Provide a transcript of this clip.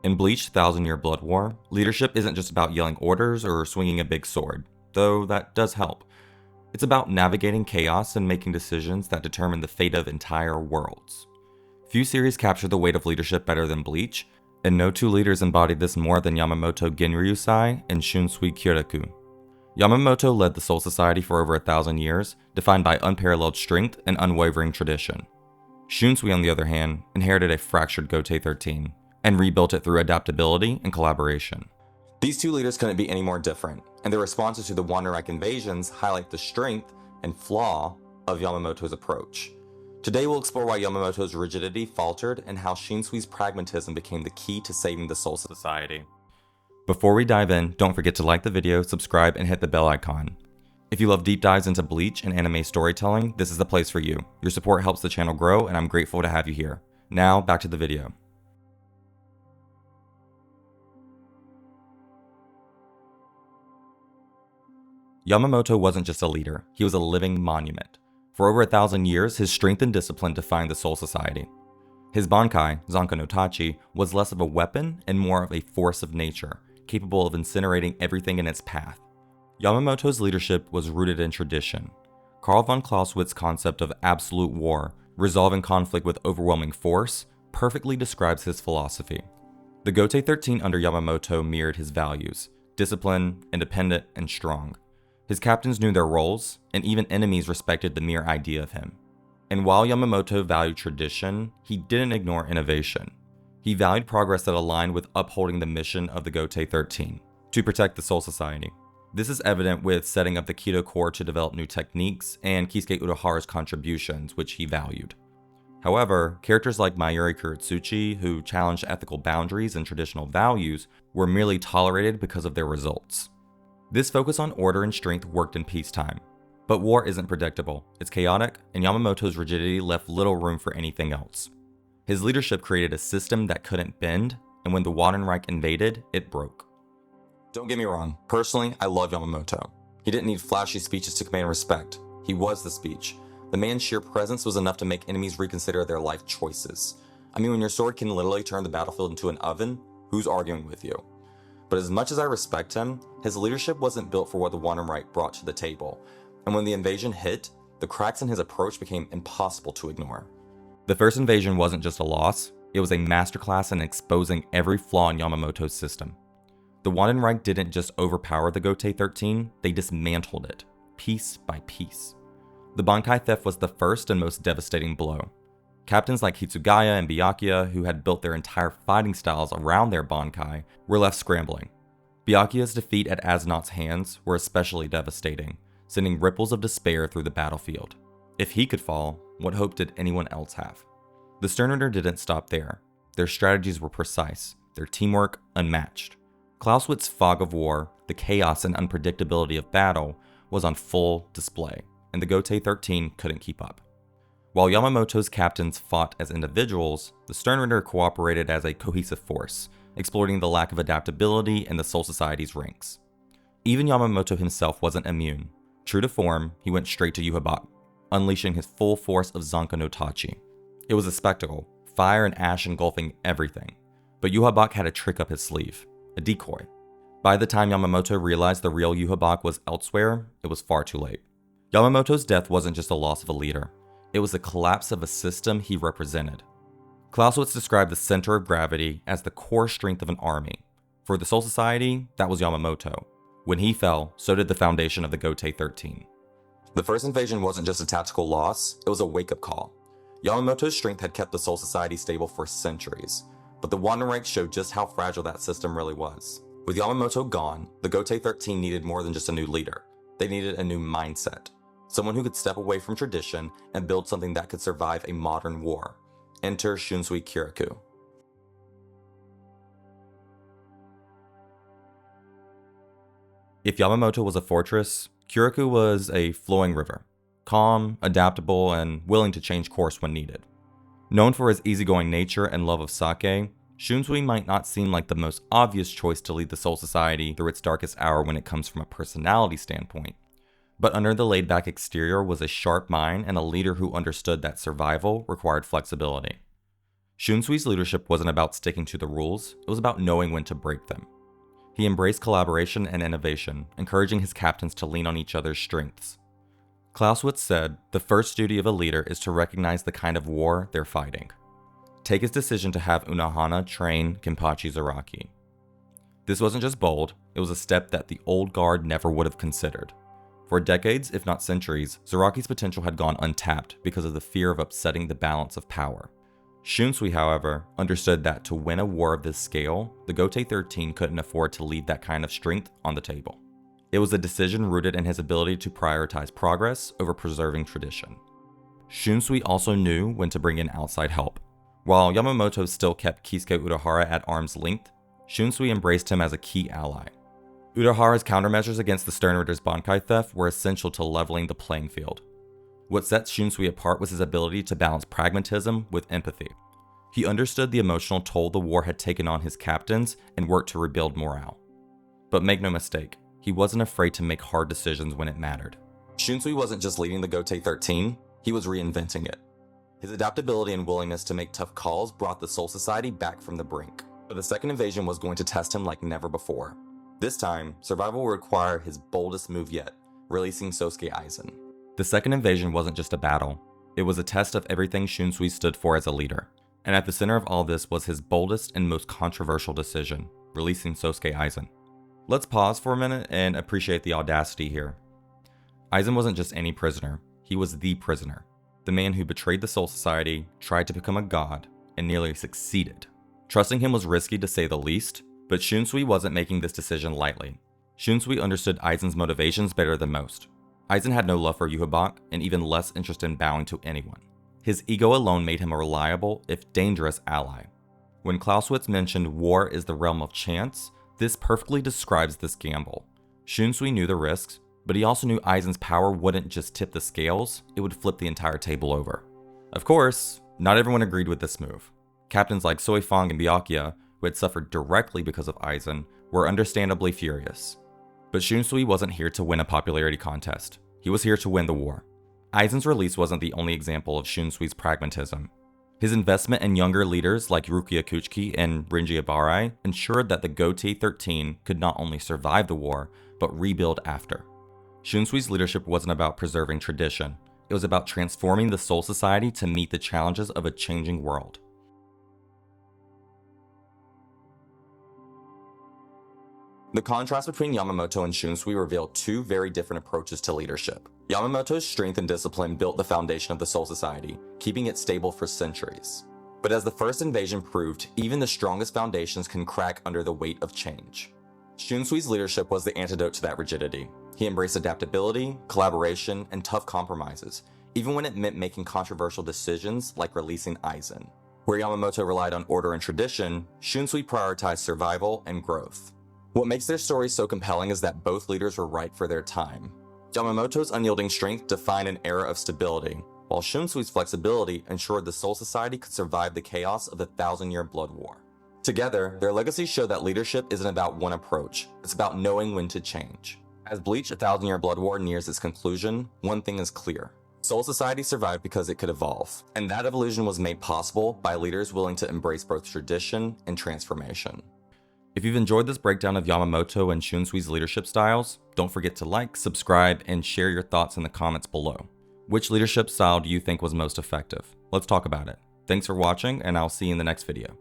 In Bleach Thousand Year Blood War, leadership isn't just about yelling orders or swinging a big sword, though that does help. It's about navigating chaos and making decisions that determine the fate of entire worlds. Few series capture the weight of leadership better than Bleach, and no two leaders embodied this more than Yamamoto Genryusai and Shunsui Kyoraku. Yamamoto led the Soul Society for over 1,000 years, defined by unparalleled strength and unwavering tradition. Shunsui, on the other hand, inherited a fractured Gotei 13, and rebuilt it through adaptability and collaboration. These two leaders couldn't be any more different, and their responses to the Wanderreich invasions highlight the strength and flaw of Yamamoto's approach. Today we'll explore why Yamamoto's rigidity faltered and how Shunsui's pragmatism became the key to saving the Soul Society. Before we dive in, don't forget to like the video, subscribe, and hit the bell icon. If you love deep dives into Bleach and anime storytelling, this is the place for you. Your support helps the channel grow, and I'm grateful to have you here. Now, back to the video. Yamamoto wasn't just a leader, he was a living monument. For over 1,000 years, his strength and discipline defined the Soul Society. His Bankai, Zanka no Tachi, was less of a weapon and more of a force of nature, capable of incinerating everything in its path. Yamamoto's leadership was rooted in tradition. Karl von Clausewitz's concept of absolute war, resolving conflict with overwhelming force, perfectly describes his philosophy. The Gotei 13 under Yamamoto mirrored his values: discipline, independent, and strong. His captains knew their roles, and even enemies respected the mere idea of him. And while Yamamoto valued tradition, he didn't ignore innovation. He valued progress that aligned with upholding the mission of the Gotei 13, to protect the Soul Society. This is evident with setting up the Kyoraku Cour to develop new techniques, and Kisuke Urahara's contributions, which he valued. However, characters like Mayuri Kuretsuchi, who challenged ethical boundaries and traditional values, were merely tolerated because of their results. This focus on order and strength worked in peacetime. But war isn't predictable, it's chaotic, and Yamamoto's rigidity left little room for anything else. His leadership created a system that couldn't bend, and when the Wanderreich invaded, it broke. Don't get me wrong, personally, I love Yamamoto. He didn't need flashy speeches to command respect. He was the speech. The man's sheer presence was enough to make enemies reconsider their life choices. I mean, when your sword can literally turn the battlefield into an oven, who's arguing with you? But as much as I respect him, his leadership wasn't built for what the Wanderreich brought to the table. And when the invasion hit, the cracks in his approach became impossible to ignore. The first invasion wasn't just a loss, it was a masterclass in exposing every flaw in Yamamoto's system. The Wanderreich didn't just overpower the Gotei 13, they dismantled it, piece by piece. The Bankai theft was the first and most devastating blow. Captains like Hitsugaya and Byakuya, who had built their entire fighting styles around their Bankai, were left scrambling. Byakuya's defeat at Asnot's hands were especially devastating, sending ripples of despair through the battlefield. If he could fall, what hope did anyone else have? The Sternritter didn't stop there. Their strategies were precise, their teamwork unmatched. Clausewitz's fog of war, the chaos and unpredictability of battle, was on full display, and the Gotei 13 couldn't keep up. While Yamamoto's captains fought as individuals, the Sternritter cooperated as a cohesive force, exploiting the lack of adaptability in the Soul Society's ranks. Even Yamamoto himself wasn't immune. True to form, he went straight to Unpack, unleashing his full force of Zanka no Tachi. It was a spectacle, fire and ash engulfing everything. But Unpack had a trick up his sleeve, a decoy. By the time Yamamoto realized the real Unpack was elsewhere, it was far too late. Yamamoto's death wasn't just a loss of a leader. It was the collapse of a system he represented. Clausewitz described the center of gravity as the core strength of an army. For the Soul Society, that was Yamamoto. When he fell, so did the foundation of the Gotei 13. The first invasion wasn't just a tactical loss, it was a wake-up call. Yamamoto's strength had kept the Soul Society stable for centuries, but the Wanderreich showed just how fragile that system really was. With Yamamoto gone, the Gotei 13 needed more than just a new leader. They needed a new mindset. Someone who could step away from tradition and build something that could survive a modern war. Enter Shunsui Kyoraku. If Yamamoto was a fortress, Kyoraku was a flowing river, calm, adaptable, and willing to change course when needed. Known for his easygoing nature and love of sake, Shunsui might not seem like the most obvious choice to lead the Soul Society through its darkest hour when it comes from a personality standpoint. But under the laid-back exterior was a sharp mind and a leader who understood that survival required flexibility. Shunsui's leadership wasn't about sticking to the rules, it was about knowing when to break them. He embraced collaboration and innovation, encouraging his captains to lean on each other's strengths. Clausewitz said, "The first duty of a leader is to recognize the kind of war they're fighting." Take his decision to have Unohana train Kenpachi Zaraki. This wasn't just bold, it was a step that the old guard never would have considered. For decades, if not centuries, Zaraki's potential had gone untapped because of the fear of upsetting the balance of power. Shunsui, however, understood that to win a war of this scale, the Gotei 13 couldn't afford to leave that kind of strength on the table. It was a decision rooted in his ability to prioritize progress over preserving tradition. Shunsui also knew when to bring in outside help. While Yamamoto still kept Kisuke Urahara at arm's length, Shunsui embraced him as a key ally. Urahara's countermeasures against the Sternritter's Bankai theft were essential to leveling the playing field. What set Shunsui apart was his ability to balance pragmatism with empathy. He understood the emotional toll the war had taken on his captains and worked to rebuild morale. But make no mistake, he wasn't afraid to make hard decisions when it mattered. Shunsui wasn't just leading the Gotei 13, he was reinventing it. His adaptability and willingness to make tough calls brought the Soul Society back from the brink. But the second invasion was going to test him like never before. This time, survival would require his boldest move yet, releasing Sosuke Aizen. The second invasion wasn't just a battle, it was a test of everything Shunsui stood for as a leader. And at the center of all this was his boldest and most controversial decision, releasing Sosuke Aizen. Let's pause for a minute and appreciate the audacity here. Aizen wasn't just any prisoner, he was the prisoner. The man who betrayed the Soul Society, tried to become a god, and nearly succeeded. Trusting him was risky to say the least, but Shunsui wasn't making this decision lightly. Shunsui understood Aizen's motivations better than most. Aizen had no love for Yhwach and even less interest in bowing to anyone. His ego alone made him a reliable, if dangerous, ally. When Clausewitz mentioned war is the realm of chance, this perfectly describes this gamble. Shunsui knew the risks, but he also knew Aizen's power wouldn't just tip the scales, it would flip the entire table over. Of course, not everyone agreed with this move. Captains like Soifang and Byakuya, who had suffered directly because of Aizen, were understandably furious. But Shunsui wasn't here to win a popularity contest. He was here to win the war. Aizen's release wasn't the only example of Shunsui's pragmatism. His investment in younger leaders like Rukia Kuchiki and Rinji Abarai ensured that the Gotei 13 could not only survive the war, but rebuild after. Shunsui's leadership wasn't about preserving tradition, it was about transforming the Soul Society to meet the challenges of a changing world. The contrast between Yamamoto and Shunsui revealed two very different approaches to leadership. Yamamoto's strength and discipline built the foundation of the Soul Society, keeping it stable for centuries. But as the first invasion proved, even the strongest foundations can crack under the weight of change. Shunsui's leadership was the antidote to that rigidity. He embraced adaptability, collaboration, and tough compromises, even when it meant making controversial decisions like releasing Aizen. Where Yamamoto relied on order and tradition, Shunsui prioritized survival and growth. What makes their story so compelling is that both leaders were right for their time. Yamamoto's unyielding strength defined an era of stability, while Shunsui's flexibility ensured the Soul Society could survive the chaos of the 1,000-year blood war. Together, their legacies show that leadership isn't about one approach, it's about knowing when to change. As Bleach 1,000-year blood war nears its conclusion, one thing is clear. Soul Society survived because it could evolve, and that evolution was made possible by leaders willing to embrace both tradition and transformation. If you've enjoyed this breakdown of Yamamoto and Shunsui's leadership styles, don't forget to like, subscribe, and share your thoughts in the comments below. Which leadership style do you think was most effective? Let's talk about it. Thanks for watching, and I'll see you in the next video.